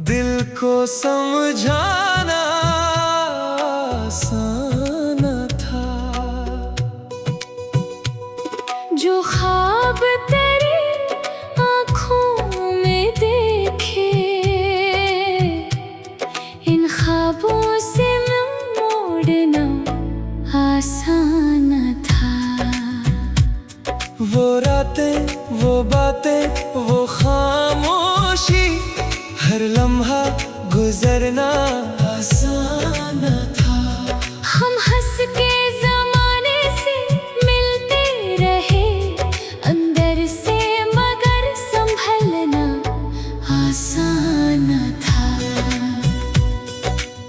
दिल को समझाना आसान था। जो ख्वाब तेरी आँखों में देखे, इन ख्वाबों से मोड़ना आसान था। वो रातें, वो बातें, वो खामोशी, हर लम्हा गुजरना आसान था। हम हंस के ज़माने से मिलते रहे, अंदर से मगर संभलना आसान था।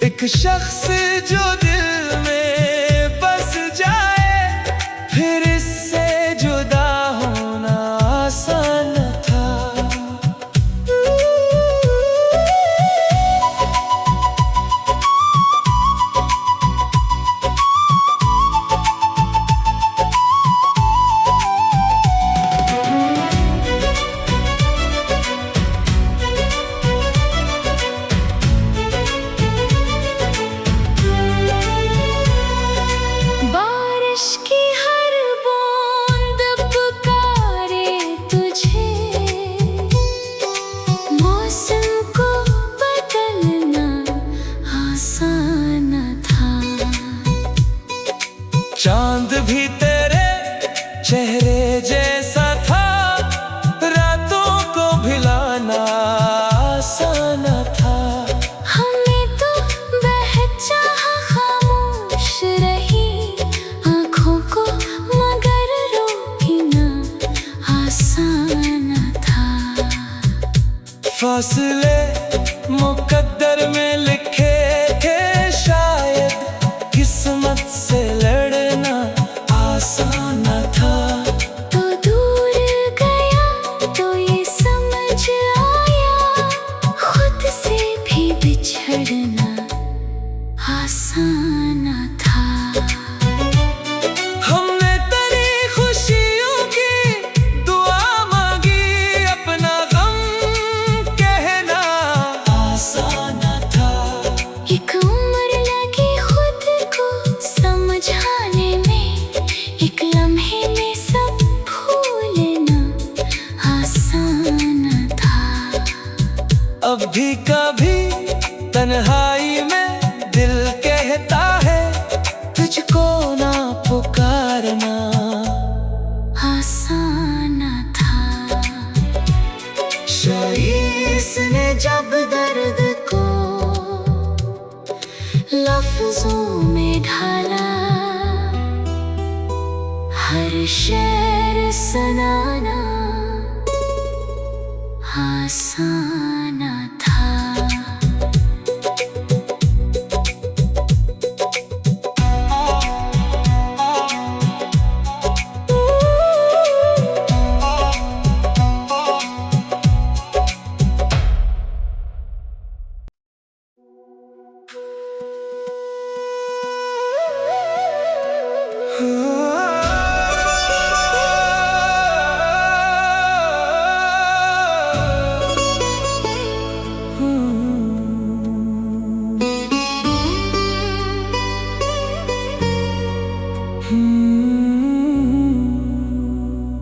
एक शख्स जो दिल में बस जाए, फिर इससे जुदा होना आसान था। बारिश की हर बूंद पुकारे तुझे, मौसम को बदलना आसान था। चांद भी तेरे चेहरे जैसा था, रातों को भिलाना आसान था। हमें तो बहचाह खामोश रही आँखों को, मगर रोकना आसान था। फासले मुकद्दर में लिखे थे शायद, किस्मत से लड़ना आसान था। तो दूर गया तो ये समझ आया, खुद से भी बिछड़ना आसान था। हमने तेरी खुशियों की दुआ मांगी, अपना गम कहना आसान था। एक उम्र लगी खुद को समझाने में, एक लम्हे में सब भूलना आसान था। अब भी कभी तन्हाई में दिल कहता है, तुझको ना पुकारना आसान था। शायद ने जब दर्द को लफ्जों में ढाला, हर शेर सुनाना आसान था।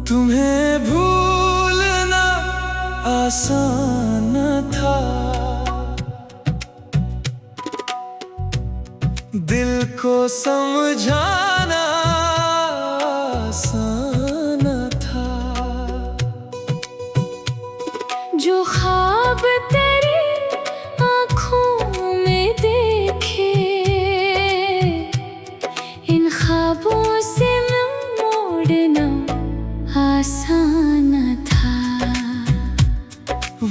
तुम्हें भूलना आसान था, दिल को समझाना आसान था। जो ख्वाब तेरी आँखों में देखे, इन ख्वाबों से मोड़ना आसान था।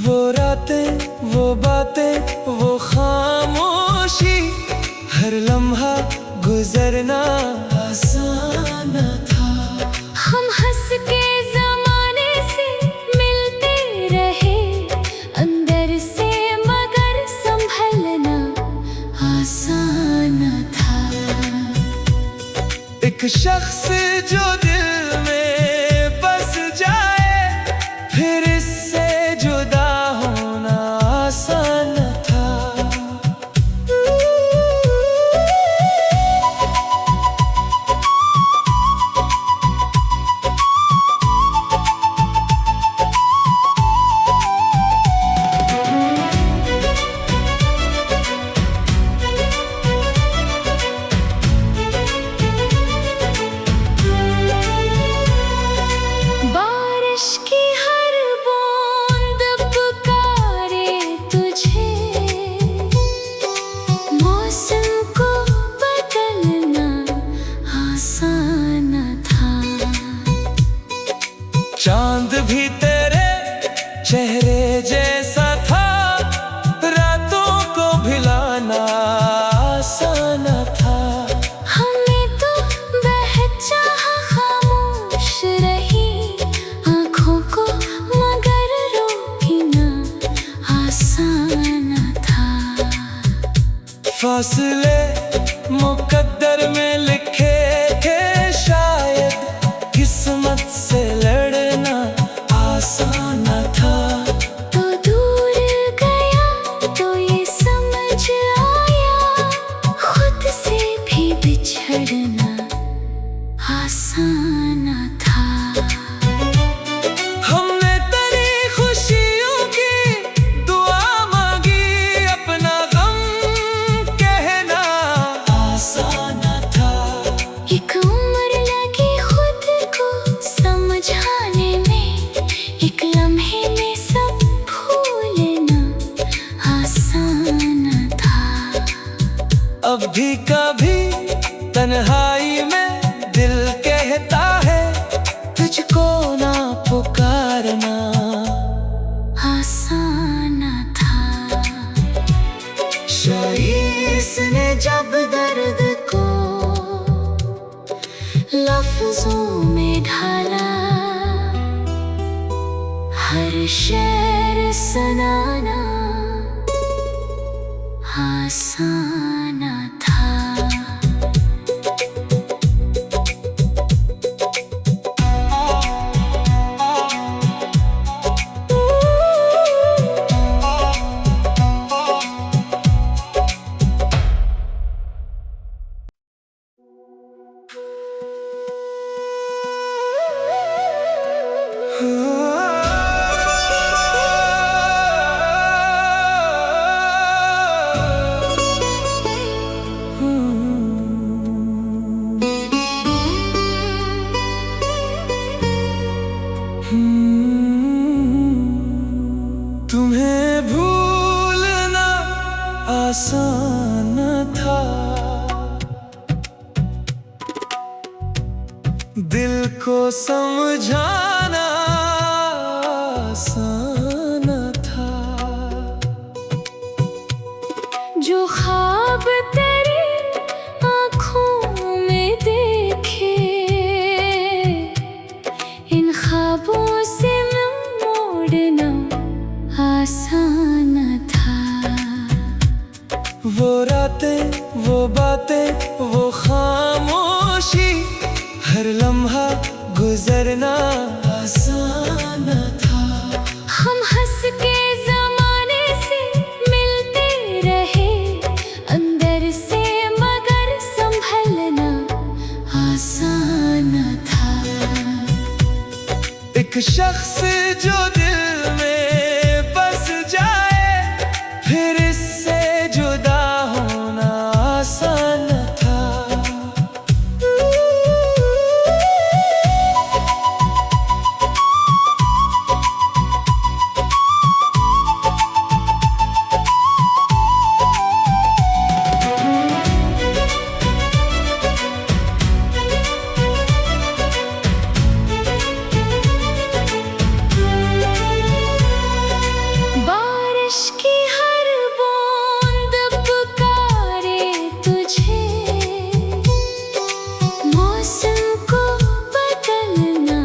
वो रातें, वो बातें, वो खामोशी, हर लम्हा गुजरना आसान था। हम हंस के ज़माने से मिलते रहे, अंदर से मगर संभलना आसान था। एक शख्स जो दिल में बस जाए, फिर इससे जुदा होना आसान फासले मुकद्दर में लिखे थे शायद, किस्मत से लड़ना आसान न था। तो दूर गया तो ये समझ आया, खुद से भी बिछड़ना आसान न था। हमने तेरी खुशियों की दुआ मांगी, अपना गम कहना आसान न था। एक उम्र लगी खुद को समझाने में, एक लम्हे में सब भूलना आसान न था। अब भी कभी तन्हाई में दिल कहता है, तुझको ना पुकारना आसान न था। शायद ने जब दर्द को लफ्जों में ढाला, हर शेर सुनाना आसान न था। तुम्हें भूलना आसान था, दिल को समझाना आसान था। जो ख्वाब तेरी आँखों में देखे, इन ख्वाबों से मोड़ना आसान था। वो रातें, वो बातें, वो खामोशी, हर लम्हा गुजरना आसान था। हम हंस के ज़माने से मिलते रहे, अंदर से मगर संभलना आसान था। एक शख्स जो दिल में बस जाए, फिर इससे जुदा होना आसान था। बारिश की हर बूंद पुकारे तुझे, मौसम को बदलना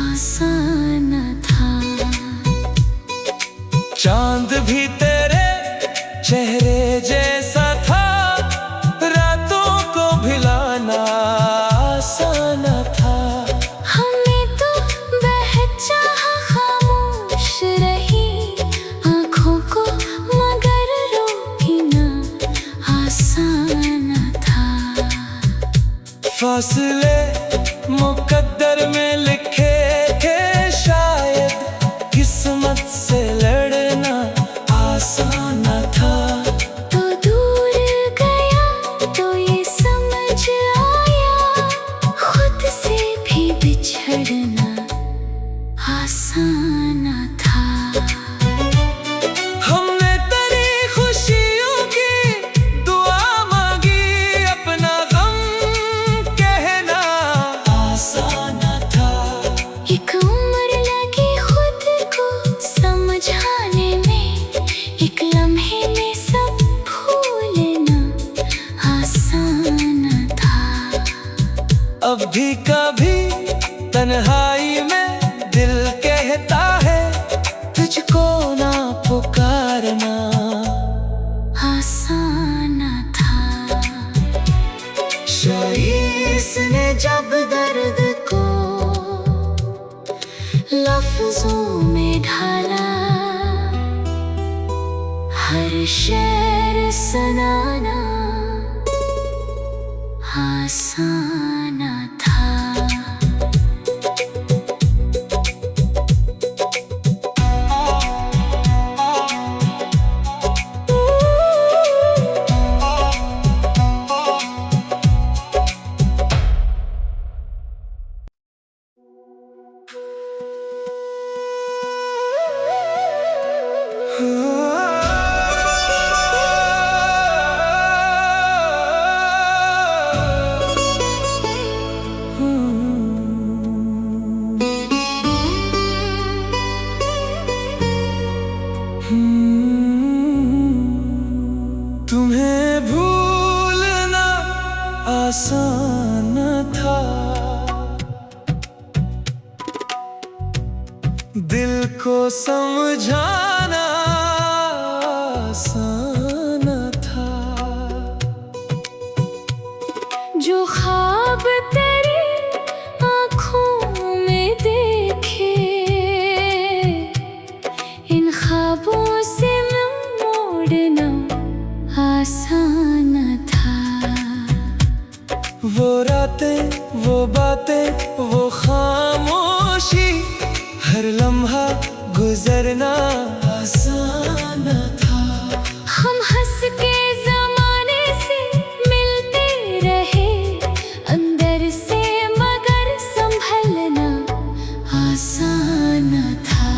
आसान था। चांद भी तेरे चेहरे जैसा था, रातों को भिलाना आसान था। हमें तो बहचाहा खामोश रही, आँखों को मगर रोकना आसान था। फासले मुकद्दर में लिखे थे शायद, किस्मत से लड़ना आसान था। तो दूर गया तो ये समझ आया, खुद से भी बिछड़ना आसान था। हमने तेरी खुशियों की दुआ मांगी, अपना गम कहना आसान था। एक उम्र लगी खुद को समझाने में, एक लम्हे में सब भूलना आसान था। अब भी कभी तन्हाई में दिल कहता है, तुझको ना पुकारना आसान लफ्जों में ढाला, हर शेर सुनाना आसान था। तुम्हें भूलना आसान था, दिल को समझाना आसान था। जो ख्वाब तेरी आँखों में देखे, इन ख्वाबों से मोड़ना आसान था। वो रातें, वो बातें, वो खामोशी, हर लम्हा गुजरना आसान था। हम हंस के ज़माने से मिलते रहे, अंदर से मगर संभलना आसान था।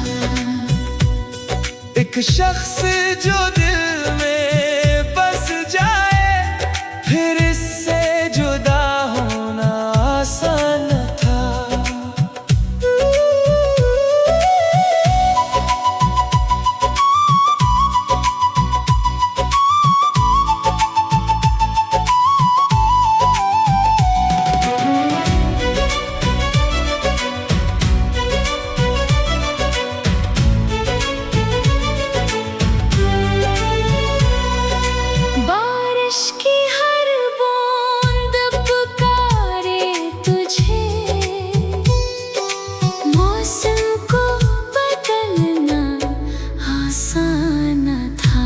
एक शख्स जो दिल में बस जाए, फिर इससे जुदा होना आसान था। बारिश की हर बूंद पुकारे तुझे, मौसम को बदलना आसान था।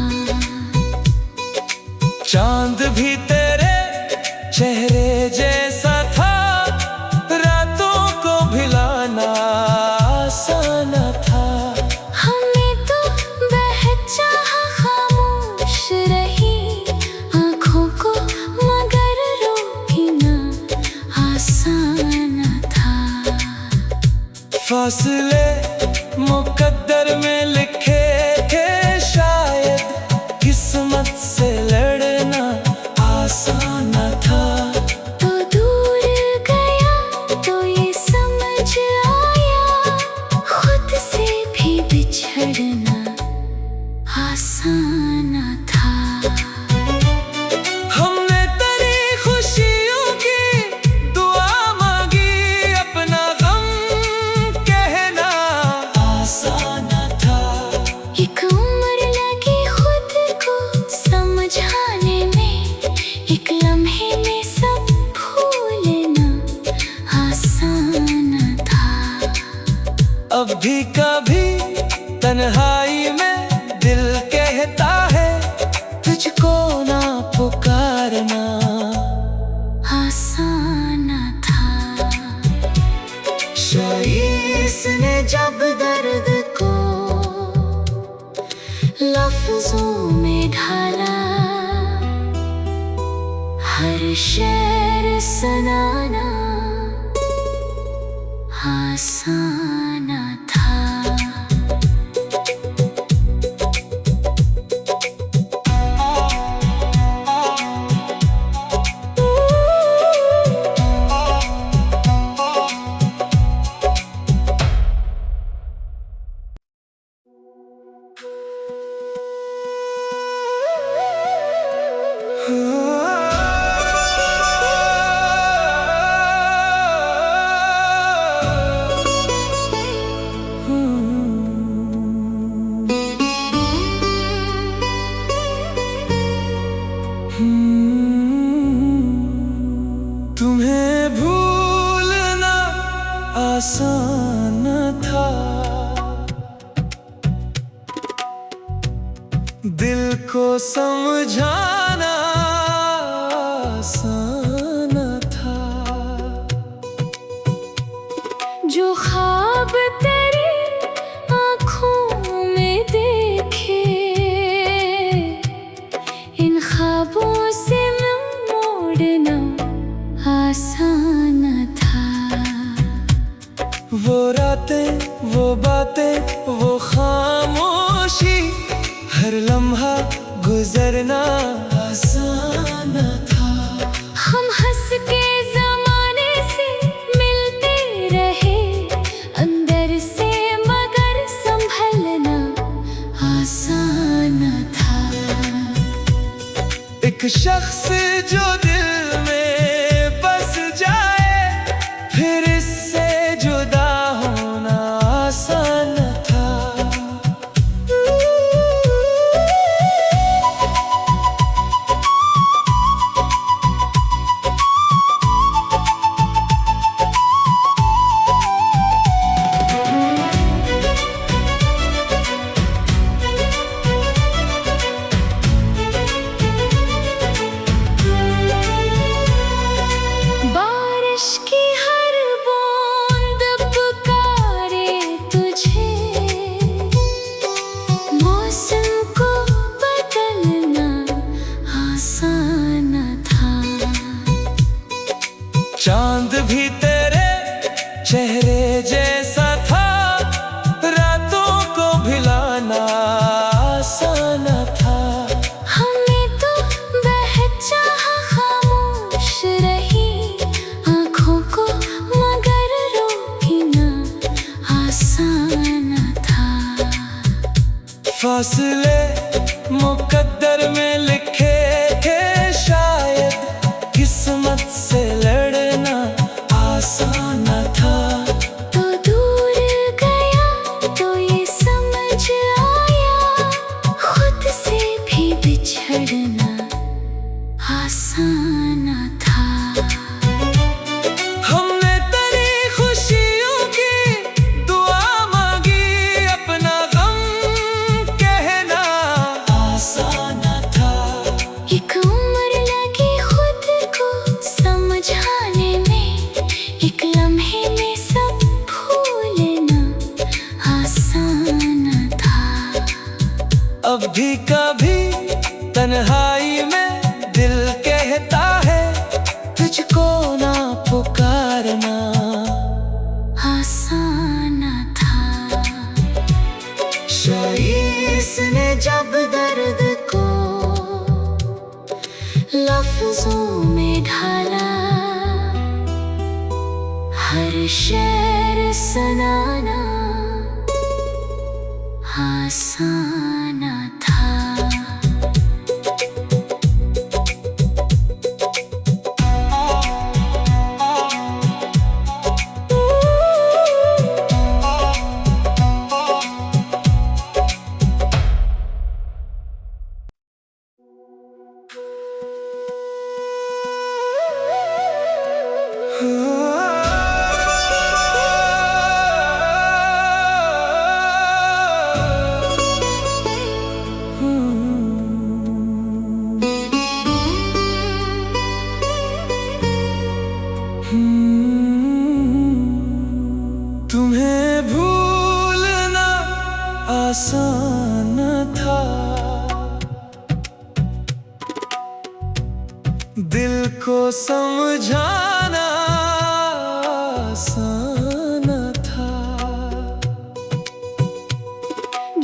चांद भी तेरे चेहरे जैसा था, रातों को भिलाना आसान था। हमें तो बहचाहा खामोश रही, आँखों को मगर रोकना आसान था। फासले मुकद्दर में लिखे थे शायद, किस्मत से लड़ना आसान था। तो दूर गया तो ये समझ आया, खुद से भी बिछड़ना आसान था। हमने तेरी खुशियों की दुआ मांगी, अपना गम कहना आसान था। एक उम्र लगी खुद को समझाने में, एक लम्हे में सब भूलना आसान था। अब भी कभी तन्हाई में दिल कहता है, तुझको ना पुकारना आसान था। शायद ने जब दर्द को लफ्जों में ढाला, हर शेर सुनाना आसान था। दिल को समझाना आसान था। जो ख्वाब तेरी आँखों में देखे, इन ख्वाबों से मोड़ना आसान था। वो रातें, वो बातें, वो खामोशी, हर लम्हा गुजरना आसान था। हम हंस के ज़माने से मिलते रहे, अंदर से मगर संभलना आसान था। एक शख्स जो दिल में बस जाए, फिर इससे जुदा होना आसान था। बारिश की हर बूंद पुकारे तुझे, मौसम को बदलना आसान था। चांद भी तेरे चेहरे जैसा था, रातों को भिलाना आसान था। हमें तो बहचाहा खामोश रही आँखों को, मगर रोकना आसान था। फासले मुकद्दर में लिखे थे शायद, किस्मत से लड़ना आसान था। तो दूर गया तो ये समझ आया, खुद से भी बिछड़ना आसान था। हमने तेरी खुशियों की दुआ मांगी, अपना गम कहना आसान था। एक उम्र लगी खुद को समझाने में, एक लम्हे में सब भूलना आसान था। अब भी कभी तन्हाई में दिल कहता है, तुझको ना पुकारना आसान था। शायद ने जब दर्द को लफ्जों में ढाला, हर शेर सुनाना आसान था। तुम्हें भूलना आसान था, दिल को समझाना आसान था।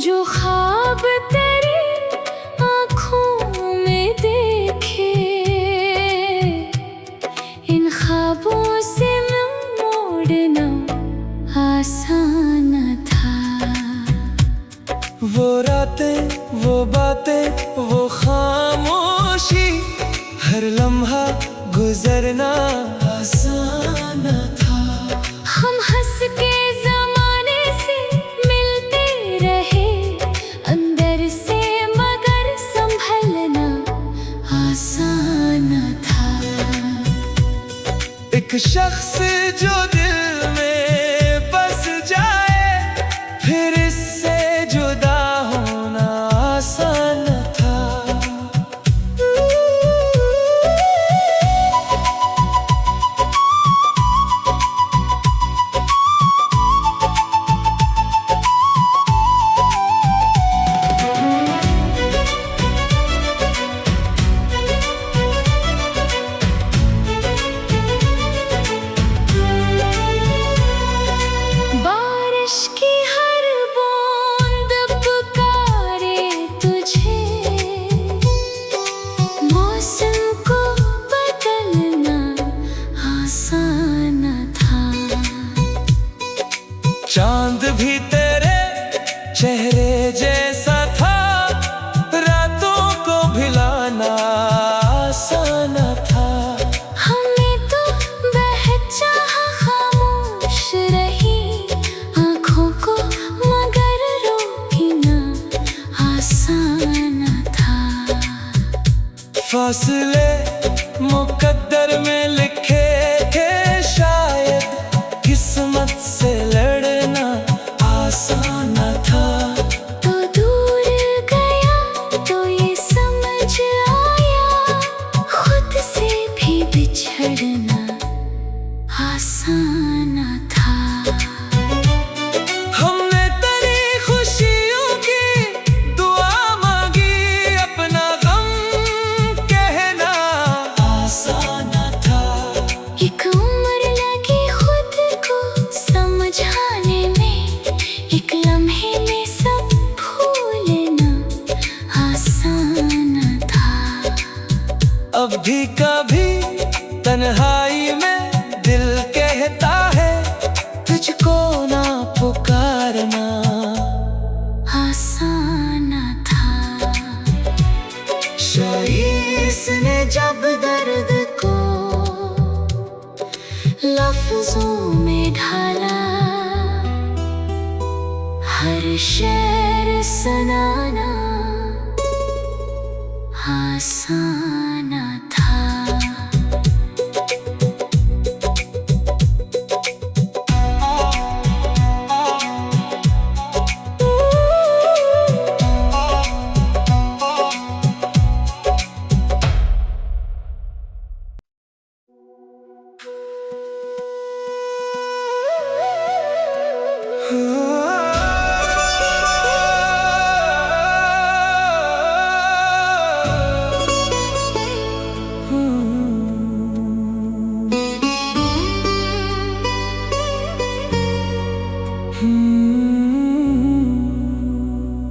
जो ख्वाब तेरी आँखों में देखे, इन ख्वाबों से मोड़ना आसान था। वो रातें, वो बातें, वो खामोशी, हर लम्हा गुजरना आसान था। हम हंस के ज़माने से मिलते रहे, अंदर से मगर संभलना आसान था। एक शख्स जो दिल में बस जाए, फिर इससे जुदा होना आसान चेहरे जैसा था, रातों को भिलाना आसान था। हमें तो बहचाहा खामोश रही आँखों को, मगर रोकना आसान था। फासले मुकद्दर में लिखे थे शायद, किस्मत से लड़ना आसान था। तो दूर गया तो ये समझ आया, खुद से भी बिछड़ना आसान था। हमने तेरी खुशियों की दुआ मांगी, अपना गम कहना आसान था। एक उम्र लगी खुद को समझाने में, एक लम्हे में सब भूलना आसान था। अब भी कभी तन्हाई में दिल कहता है, तुझको ना पुकारना आसान था। शायद ने जब दर्द को लफ्जों में ढाला, हर शेर सुनाना आसान था।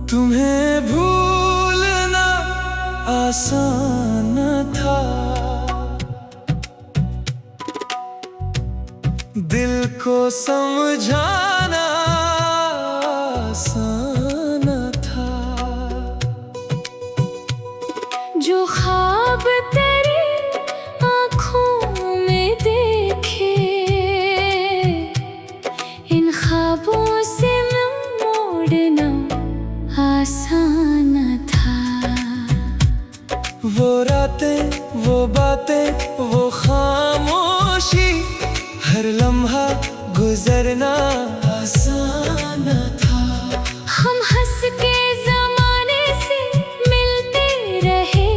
तुम्हें भूलना आसान था, दिल को समझाना आसान था। जो ख्वाब तेरी आँखों में देखे, इन ख्वाबों से मोड़ना आसान था। वो रातें, वो बातें, वो खामोशी, हर लम्हा गुजरना आसान था। हम हंस के ज़माने से मिलते रहे,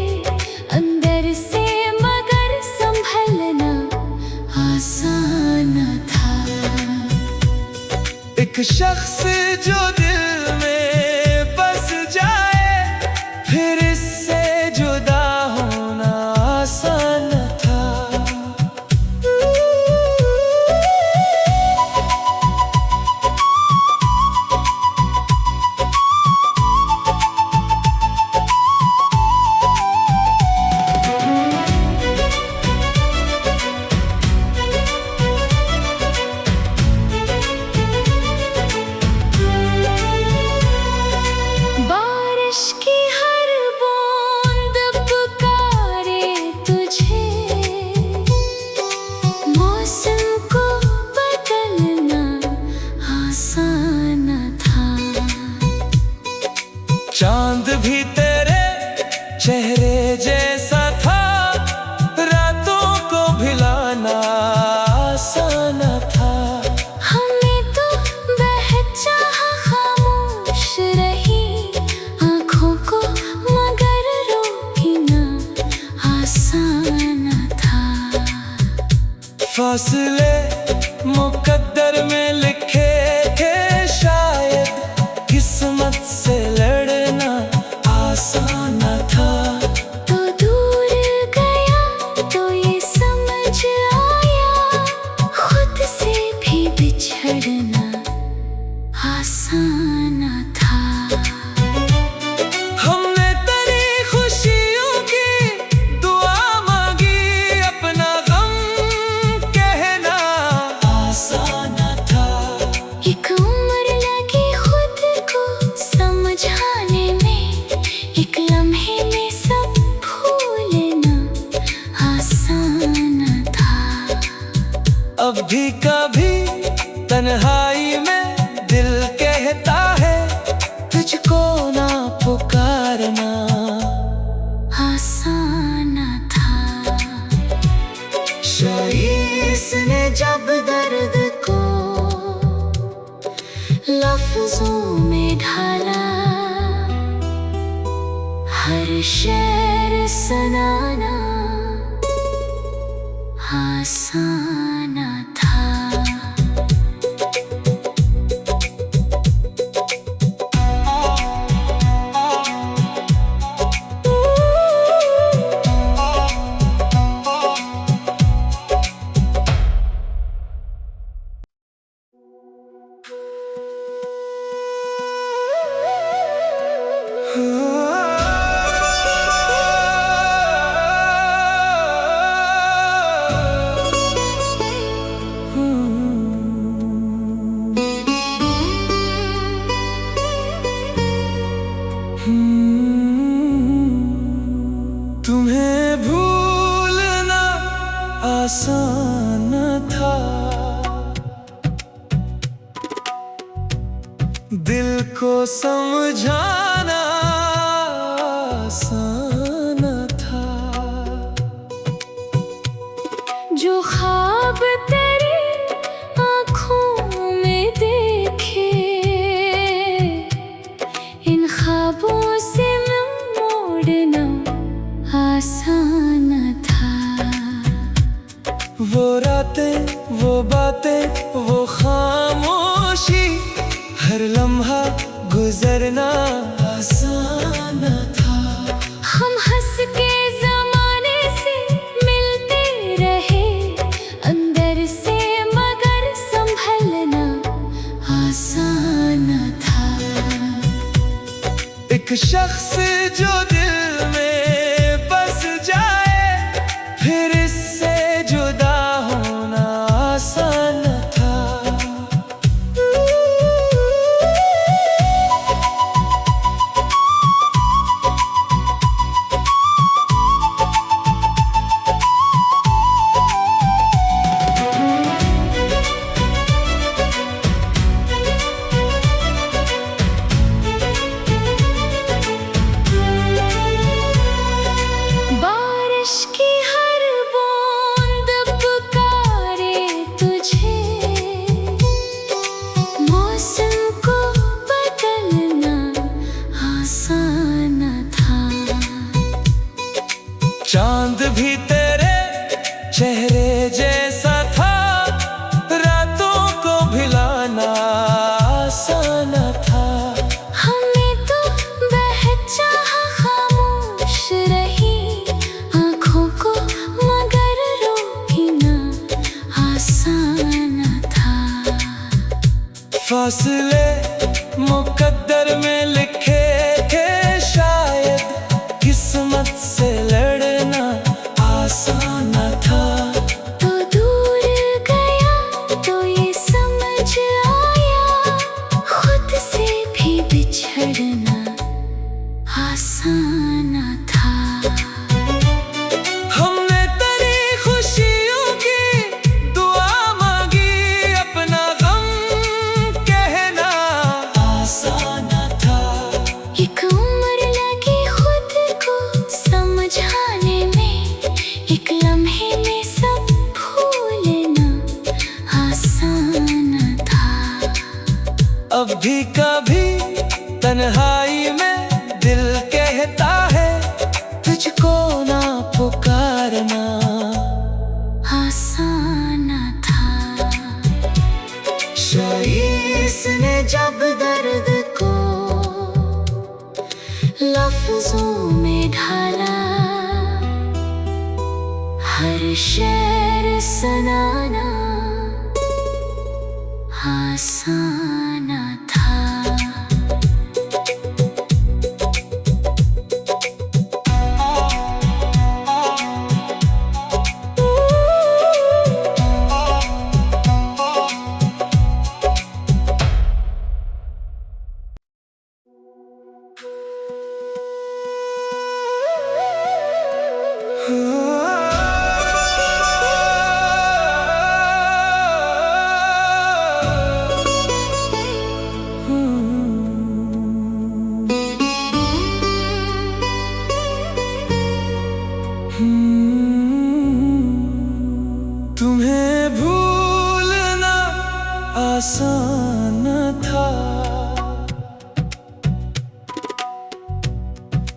अंदर से मगर संभलना आसान था। एक शख्स जो दिल में बस जाए, फिर इससे जुदा होना आसान था। बारिश की हर बूंद पुकारे तुझे, मौसम को बदलना आसान था। चांद भी तेरे चेहरे जैसा था, रातों को भिलाना आसान था। हमें तो बहचाहा खामोश रही आँखों को, मगर रोकना आसान था। फासले मुकद्दर में लिखे थे शायद, किस्मत से लड़ना आसान था। तो दूर गया तो ये समझ आया, खुद से भी बिछड़ना आसान था। हमने तेरी खुशियों की दुआ मांगी, अपना गम कहना ना पुकारना आसान था। शायद ने जब दर्द को लफ्जों में ढाला, हर शेर सुनाना आसान था। तुम्हें भूलना आसान था, दिल को समझाना आसान था। जो ख्वाब तेरी आँखों में देखे, इन ख्वाबों से मोड़ना आसान था। वो रातें, वो बातें, वो खामोशी, हर लम्हा गुजरना आसान था। हम हंस के ज़माने से मिलते रहे, अंदर से मगर संभलना आसान था। एक शख्स जो दिल में बस जाए, फिर इससे जुदा होना आसान था। बारिश की हर बूंद पुकारे तुझे, मौसम को बदलना आसान था। चांद भी तेरे चेहरे जैसा था, रातों को भिलाना आसान था। हमें तो बहचाह खामोश रही, आँखों को मगर रोकना आसान था। फासले मुकद्दर में लिखे थे, शायद किस्मत से लड़ना आसान था। तो दूर गया तो ये समझ आया, खुद से भी बिछड़ना आसान था। हमने तेरी खुशियों की दुआ मांगी, अपना गम कहना आसान था। एक उम्र लगी खुद को समझाने में, एक लम्हे में सब भूलना आसान था। अब भी कभी तन्हाई में दिल कहता है, तुझको ना पुकारना आसान था। शायद ने जब दर्द को लफ्जों में ढाला, हर शेर सुनाना आसान था।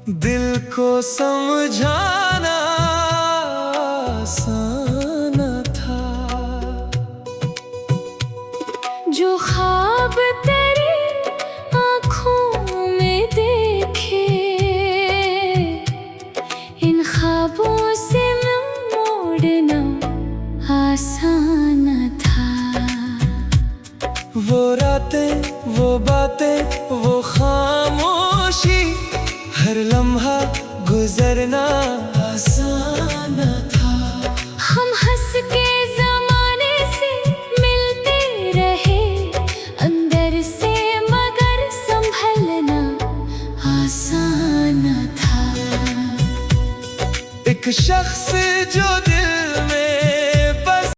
दिल को समझाना आसान था। जो ख्वाब तेरी आँखों में देखे, इन ख्वाबों से मोड़ना आसान था। वो रातें, वो बातें, वो खामोशी, हर लम्हा गुजरना आसान था। हम हंस के ज़माने से मिलते रहे, अंदर से मगर संभलना आसान था। एक शख्स जो